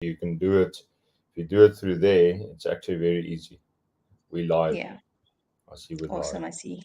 You can do it. If you do it through there, it's actually very easy. We live. Yeah. I see with live. Awesome. I see.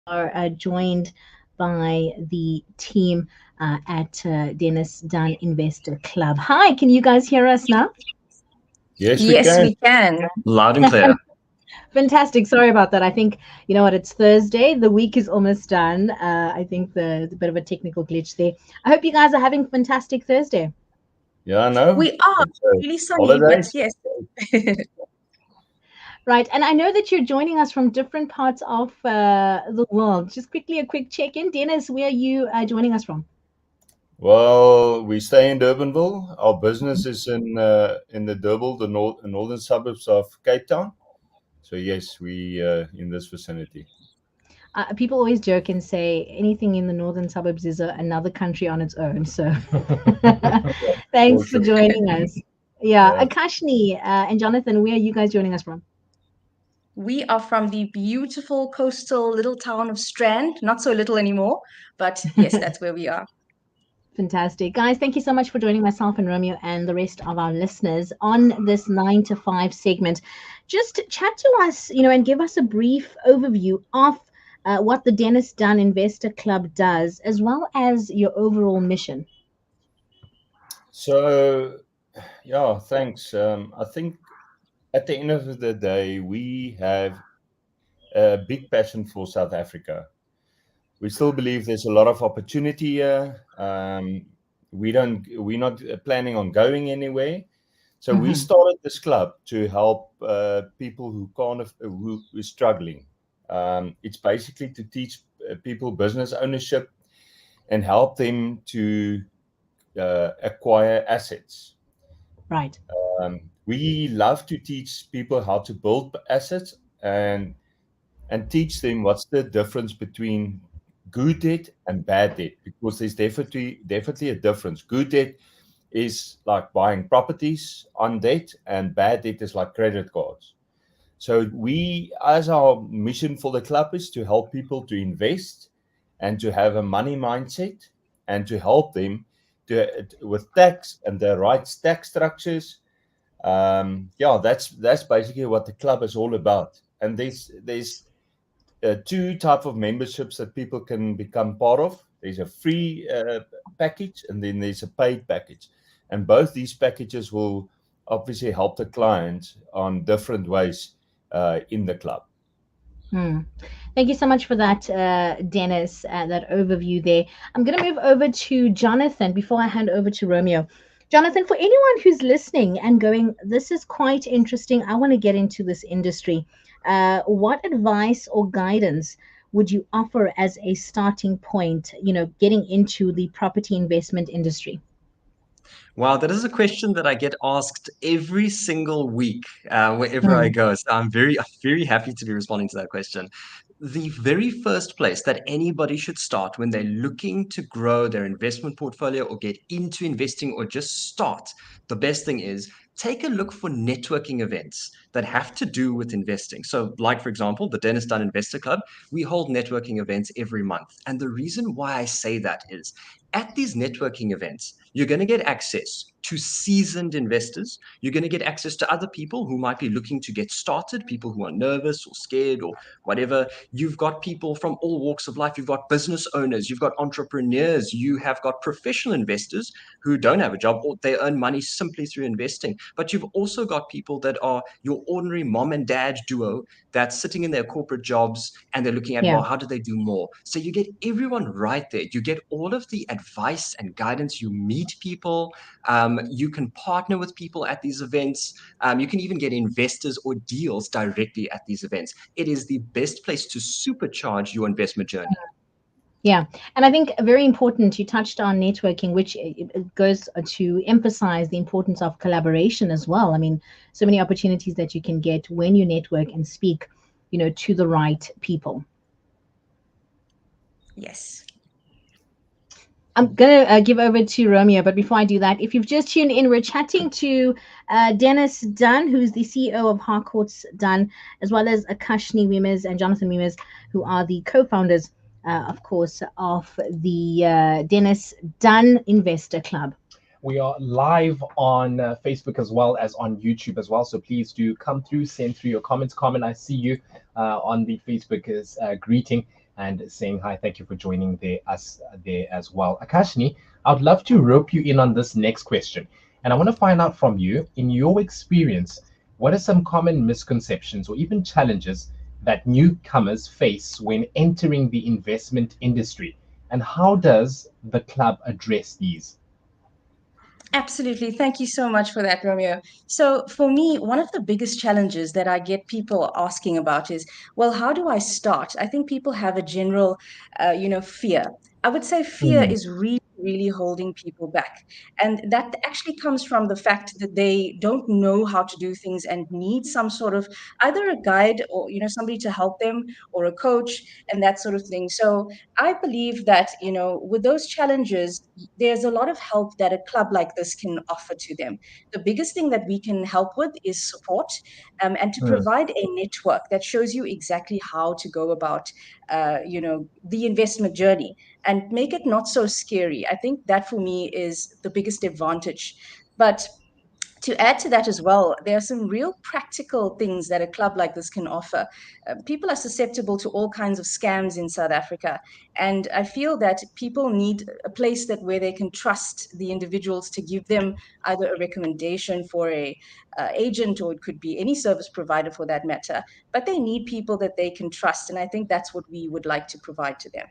Are joined by the team at Denis Dunn Investor Club. Hi, can you guys hear us now? Yes, we Yes, can. we can. Loud and clear. Fantastic. Sorry about that. I think, you know what, it's Thursday. The week is almost done. I think the bit of a technical glitch there. I hope you guys are having a fantastic Thursday. Yeah, I know. We are It's really sunny, but holidays. yes. Right. And I know that you're joining us from different parts of the world. Just quickly, a quick check in. Dennis, where are you joining us from? Well, we stay in Durbanville. Our business is in the Durban, the northern suburbs of Cape Town. So yes, we in this vicinity. People always joke and say anything in the northern suburbs is another country on its own. So thanks for Awesome. joining us. Yeah, Yeah. Akashni and Jonathan, where are you guys joining us from? We are from the beautiful coastal little town of Strand. Not so little anymore, but yes, that's where we are. Fantastic. Guys, thank you so much for joining myself and Romeo and the rest of our listeners on this 9 to 5 segment. Just chat to us, you know, and give us a brief overview of what the Denis Dunn Investor Club does, as well as your overall mission. So yeah, thanks. I think at the end of the day, we have a big passion for South Africa. We still believe there's a lot of opportunity here. We're not planning on going anywhere. So we Mhm. started this club to help people who can't, who are struggling. It's basically to teach people business ownership and help them to acquire assets. Right. We love to teach people how to build assets and teach them what's the difference between good debt and bad debt, because there's definitely a difference. Good debt is like buying properties on debt, and bad debt is like credit cards. So we, as our mission for the club, is to help people to invest and to have a money mindset, and to help them to with tax and the right tax structures. Yeah, that's basically what the club is all about. And there's two type of memberships that people can become part of. There's a free package, and then there's a paid package, and both these packages will obviously help the client on different ways in the club. Hmm. Thank you so much for that, Dennis, that overview there. I'm going to move over to Jonathan before I hand over to Romeo. Jonathan, for anyone who's listening and going, this is quite interesting, I want to get into this industry. What advice or guidance would you offer as a starting point, you know, getting into the property investment industry? Wow, that is a question that I get asked every single week wherever I Hmm. go. So I'm very happy to be responding to that question. the very first place that anybody should start when they're looking to grow their investment portfolio or get into investing or just start, the best thing is take a look for networking events that have to do with investing. So, like for example, the Denis Dunn Investor Club, we hold networking events every month. And the reason why I say that is at these networking events, you're going to get access to seasoned investors. You're going to get access to other people who might be looking to get started, people who are nervous or scared or whatever. You've got people from all walks of life. You've got business owners, you've got entrepreneurs, you have got professional investors who don't have a job or they earn money simply through investing. But you've also got people that are your ordinary mom and dad duo that's sitting in their corporate jobs and they're looking at, Yeah. well, how do they do more? So you get everyone right there. You get all of the advice and guidance. You meet people. You can partner with people at these events. You can even get investors or deals directly at these events. It is the best place to supercharge your investment journey. Yeah, and I think very important, you touched on networking, which it goes to emphasize the importance of collaboration as well. I mean, so many opportunities that you can get when you network and speak, to the right people. Yes. I'm going to give over to Romeo, but before I do that, if you've just tuned in, we're chatting to Denis Dunn, who's the CEO of Harcourts Dunn, as well as Akashni Wimers and Jonathan Wimers, who are the co-founders, of course, of the Denis Dunn Investor Club. We are live on Facebook as well as on YouTube as well. So please do come through, send through your comments. Carmen, I see you on the Facebook is greeting and saying hi. Thank you for joining us there as well. Akashni, I'd love to rope you in on this next question. And I want to find out from you, in your experience, what are some common misconceptions or even challenges that newcomers face when entering the investment industry? And how does the club address these? Absolutely. Thank you so much for that, Romeo. So, for me, one of the biggest challenges that I get people asking about is, well, how do I start? I think people have a general, fear. I would say fear Mm, is really holding people back. And that actually comes from the fact that they don't know how to do things and need some sort of either a guide or, somebody to help them or a coach and that sort of thing. So, I believe that, with those challenges, there's a lot of help that a club like this can offer to them. The biggest thing that we can help with is support, and to mm, provide a network that shows you exactly how to go about, the investment journey and make it not so scary. I think that for me is the biggest advantage. But to add to that as well, there are some real practical things that a club like this can offer. People are susceptible to all kinds of scams in South Africa, and I feel that people need a place that where they can trust the individuals to give them either a recommendation for a agent, or it could be any service provider for that matter. But they need people that they can trust, and I think that's what we would like to provide to them.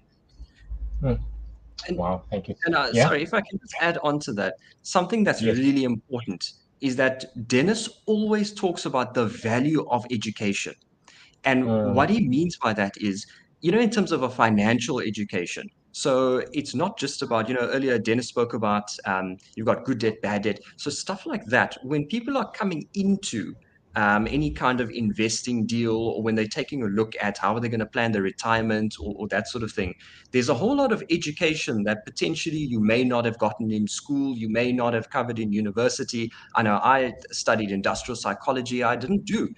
mm. And Wow, thank you. And Yeah, sorry, if I can just add on to that, something that's yes. really important is that Dennis always talks about the value of education. And what Mm, he means by that is, in terms of a financial education. So it's not just about, earlier Dennis spoke about you've got good debt, bad debt. So stuff like that, when people are coming into any kind of investing deal, or when they're taking a look at how are they going to plan their retirement, or that sort of thing, there's a whole lot of education that potentially you may not have gotten in school, you may not have covered in university. I know I studied industrial psychology. I didn't do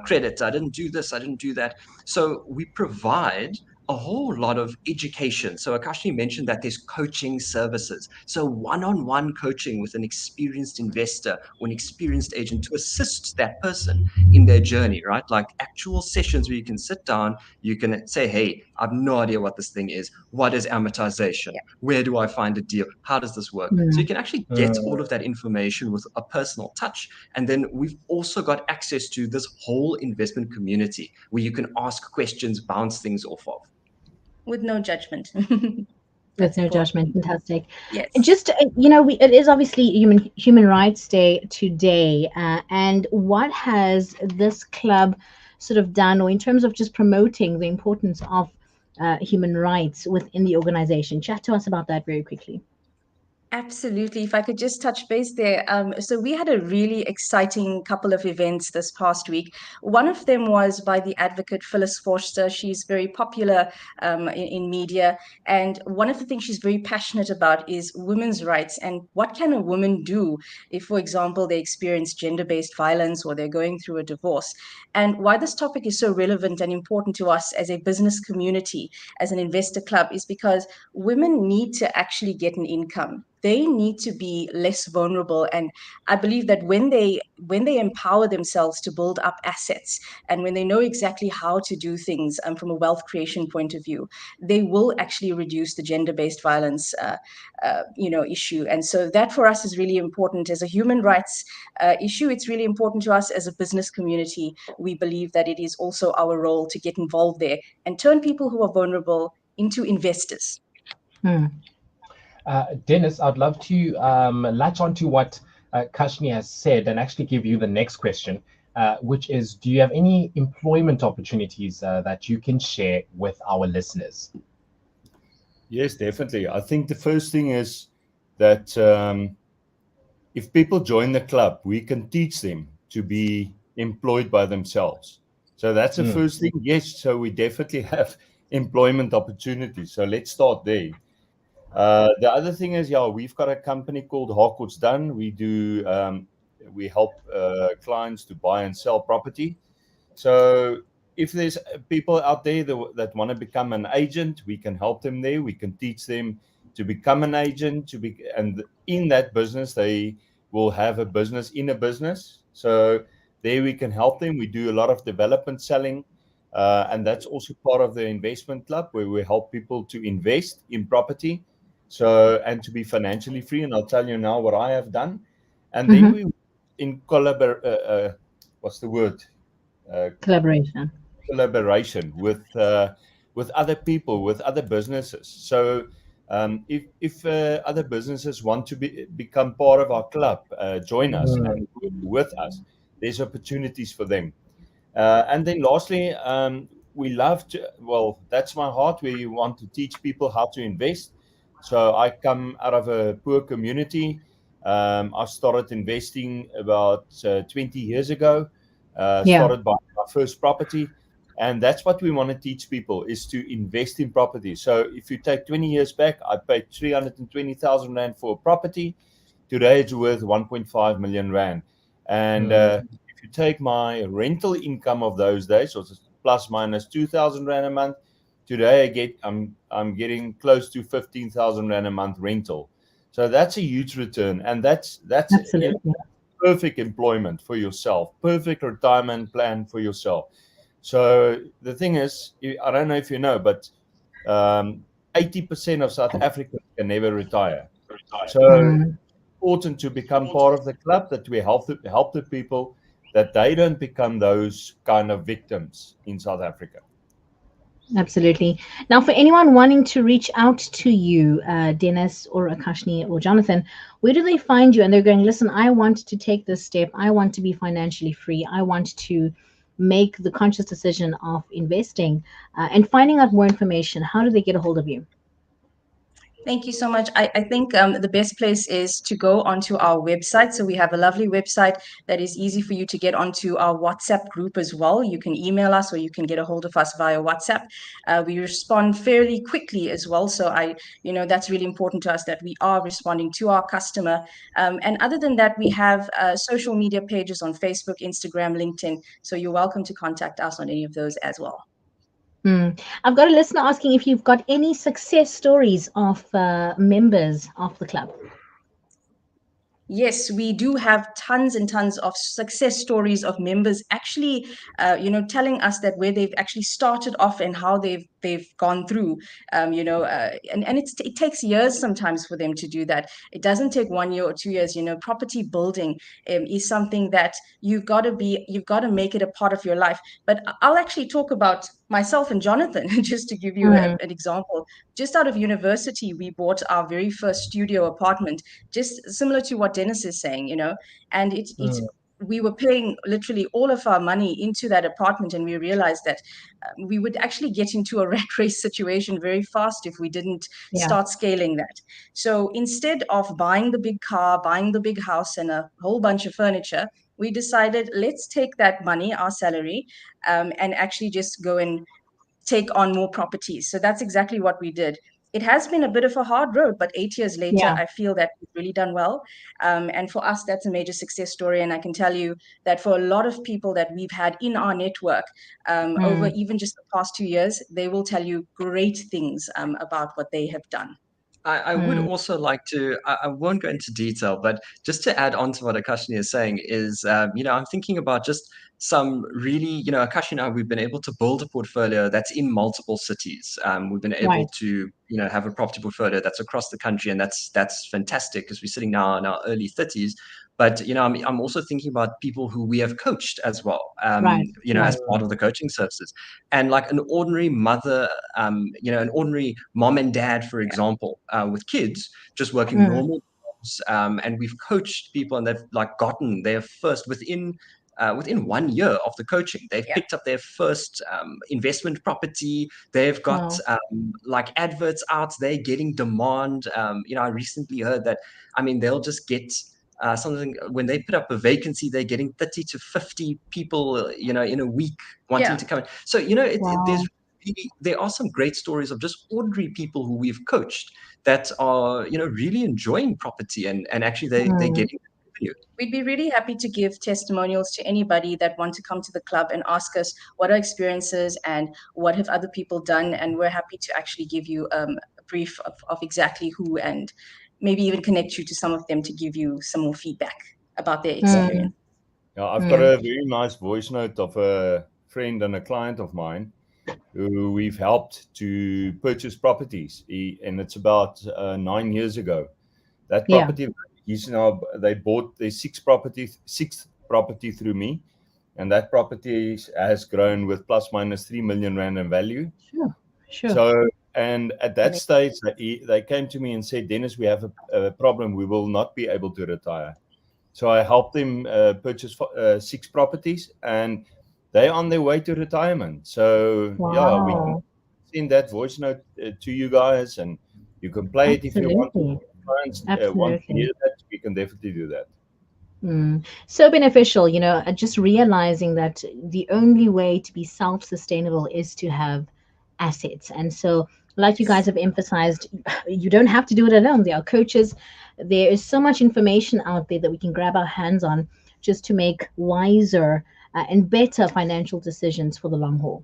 credit. I didn't do this. I didn't do that. So we provide a whole lot of education. So Akashni mentioned that there's coaching services. So one-on-one coaching with an experienced investor or an experienced agent to assist that person in their journey, right? Like actual sessions where you can sit down, you can say, hey, I've no idea what this thing is. What is amortization? Yeah. Where do I find a deal? How does this work? So you Mm. can actually get all mm, of that information with a personal touch. And then we've also got access to this whole investment community where you can ask questions, bounce things off of. With no judgment. With That's no important. judgment. Fantastic. And Yes. just it is obviously Human Rights Day today, and what has this club sort of done, or in terms of just promoting the importance of human rights within the organization? Chat to us about that very quickly. Absolutely. If I could just touch base there. So we had a really exciting couple of events this past week. One of them was by the advocate Phyllis Forster. She's very popular in media. And one of the things she's very passionate about is women's rights and what can a woman do if, for example, they experience gender-based violence or they're going through a divorce. And why this topic is so relevant and important to us as a business community, as an investor club, is because women need to actually get an income. They need to be less vulnerable, and I believe that when they empower themselves to build up assets, and when they know exactly how to do things from a wealth creation point of view, they will actually reduce the gender-based violence issue. And so that for us is really important as a human rights issue. It's really important to us as a business community. We believe that it is also our role to get involved there and turn people who are vulnerable into investors. Hmm. Dennis, I'd love to latch on to what Kashni has said and actually give you the next question, which is, do you have any employment opportunities that you can share with our listeners? Yes, definitely. I think the first thing is that if people join the club, we can teach them to be employed by themselves. So that's the first thing. Yes, so we definitely have employment opportunities. So let's start there. The other thing is, yeah, we've got a company called Harcourt's Done. We help clients to buy and sell property. So if there's people out there that want to become an agent, we can help them there. We can teach them to become an agent, and in that business, they will have a business in a business. So there we can help them. We do a lot of development selling, and that's also part of the investment club where we help people to invest in property. So, and to be financially free. And I'll tell you now what I have done. And then we in what's the word? Collaboration. Collaboration with other people, with other businesses. So if other businesses want to become part of our club, join us and work with us. There's opportunities for them. And then lastly, we love to. Well, that's my heart. We want to teach people how to invest. So I come out of a poor community. I started investing about 20 years ago. Yeah. Started buying my first property, and that's what we want to teach people is to invest in property. So if you take 20 years back, I paid 320,000 rand for a property. Today it's worth 1.5 million rand, and if you take my rental income of those days, so it's plus minus 2,000 rand a month. Today I'm getting close to 15,000 rand a month rental. So that's a huge return, and that's Absolutely. perfect employment for yourself, perfect retirement plan for yourself. So the thing is, I don't know if you know, but 80% of South Africans can never retire. So it's important to become part of the club, that we help the people, that they don't become those kind of victims in South Africa. Absolutely. Now, for anyone wanting to reach out to you, Dennis or Akashni or Jonathan, where do they find you? And they're going, listen, I want to take this step. I want to be financially free. I want to make the conscious decision of investing and finding out more information. How do they get a hold of you? Thank you so much. I think the best place is to go onto our website. So we have a lovely website that is easy for you to get onto our WhatsApp group as well. You can email us or you can get a hold of us via WhatsApp. We respond fairly quickly as well. So that's really important to us, that we are responding to our customer. And other than that, we have social media pages on Facebook, Instagram, LinkedIn. So you're welcome to contact us on any of those as well. I've got a listener asking if you've got any success stories of members of the club. Yes, we do have tons and tons of success stories of members actually, telling us that where they've actually started off and how they've gone through, and it takes years sometimes for them to do that. It doesn't take 1 year or 2 years. Property building is something that you've got to make it a part of your life. But I'll actually talk about myself and Jonathan, just to give you an example. Just out of university, we bought our very first studio apartment, just similar to what Dennis is saying, and we were paying literally all of our money into that apartment, and we realized that we would actually get into a rat race situation very fast if we didn't start scaling that. So instead of buying the big car, buying the big house and a whole bunch of furniture, we decided, let's take that money, our salary, and actually just go and take on more properties. So that's exactly what we did. It has been a bit of a hard road, but 8 years later, I feel that we've really done well. And for us, that's a major success story. And I can tell you that for a lot of people that we've had in our network over even just the past 2 years, they will tell you great things about what they have done. I would also like to, I won't go into detail, but just to add on to what Akashni is saying is, I'm thinking about just some really, Akash and I, we've been able to build a portfolio that's in multiple cities. We've been able to, have a property portfolio that's across the country, and that's fantastic because we're sitting now in our early 30s. But I'm also thinking about people who we have coached as well, as part of the coaching services, and like an ordinary mother, an ordinary mom and dad, for example, with kids just working normal jobs, and we've coached people, and they've like gotten their first within 1 year of the coaching, they've picked up their first investment property. They've got like adverts out. They're getting demand. I recently heard that. They'll just get something when they put up a vacancy. They're getting 30 to 50 people, in a week wanting to come in. So there are some great stories of just ordinary people who we've coached that are really enjoying property, and actually they're getting. We'd be really happy to give testimonials to anybody that want to come to the club and ask us what are experiences and what have other people done. And we're happy to actually give you a brief of exactly who, and maybe even connect you to some of them to give you some more feedback about their experience. Yeah, I've got a very nice voice note of a friend and a client of mine who we've helped to purchase properties. And it's about 9 years ago. That property, they bought their sixth property through me, and that property has grown with plus minus 3 million rand in value. Sure. So, and at that stage, they came to me and said, Dennis, we have a problem. We will not be able to retire. So I helped them purchase 6 properties, and they're on their way to retirement. So we can send that voice note to you guys, and you can play it if you want to. Clients want to hear that, we can definitely do that. So beneficial, just realizing that the only way to be self-sustainable is to have assets. And so, like you guys have emphasized, you don't have to do it alone. There are coaches. There is so much information out there that we can grab our hands on just to make wiser and better financial decisions for the long haul.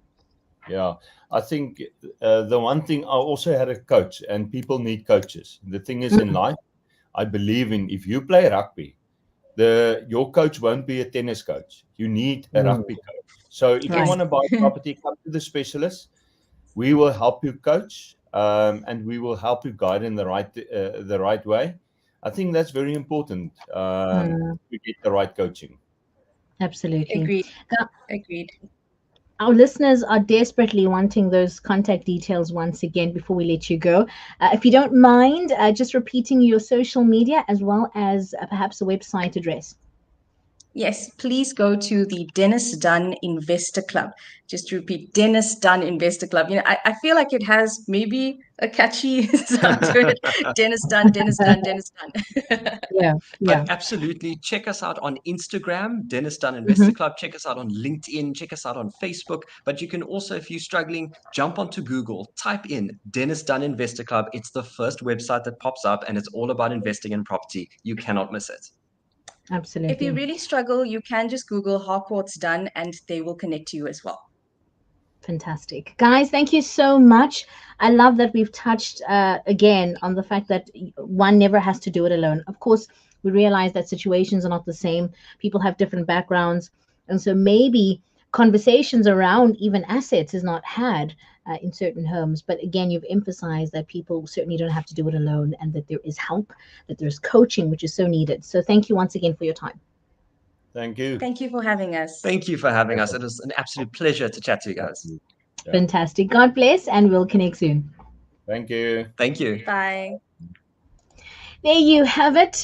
Yeah, I think the one thing, I also had a coach, and people need coaches. The thing is, in life, I believe in, if you play rugby, your coach won't be a tennis coach. You need a rugby coach. So if you want to buy property, come to the specialist. We will help you coach, and we will help you guide in the right way. I think that's very important to get the right coaching. Absolutely. Agreed. Our listeners are desperately wanting those contact details once again before we let you go. If you don't mind, just repeating your social media as well as perhaps a website address. Yes, please go to the Denis Dunn Investor Club. Just to repeat, Denis Dunn Investor Club. I feel like it has maybe a catchy sound to it. Denis Dunn, Denis Dunn, Denis Dunn. Yeah. But absolutely, check us out on Instagram, Denis Dunn Investor Club. Check us out on LinkedIn. Check us out on Facebook. But you can also, if you're struggling, jump onto Google, type in Denis Dunn Investor Club. It's the first website that pops up, and it's all about investing in property. You cannot miss it. Absolutely. If you really struggle, you can just Google Harcourt's Dunn, and they will connect to you as well. Fantastic. Guys, thank you so much. I love that we've touched again on the fact that one never has to do it alone. Of course, we realize that situations are not the same. People have different backgrounds. And so maybe conversations around even assets is not had in certain homes. But again, you've emphasized that people certainly don't have to do it alone, and that there is help, that there's coaching, which is so needed. So thank you once again for your time. Thank you. Thank you for having us. Thank you for having us. It was an absolute pleasure to chat to you guys. Yeah. Fantastic. God bless, and we'll connect soon. Thank you. Thank you. Bye. There you have it.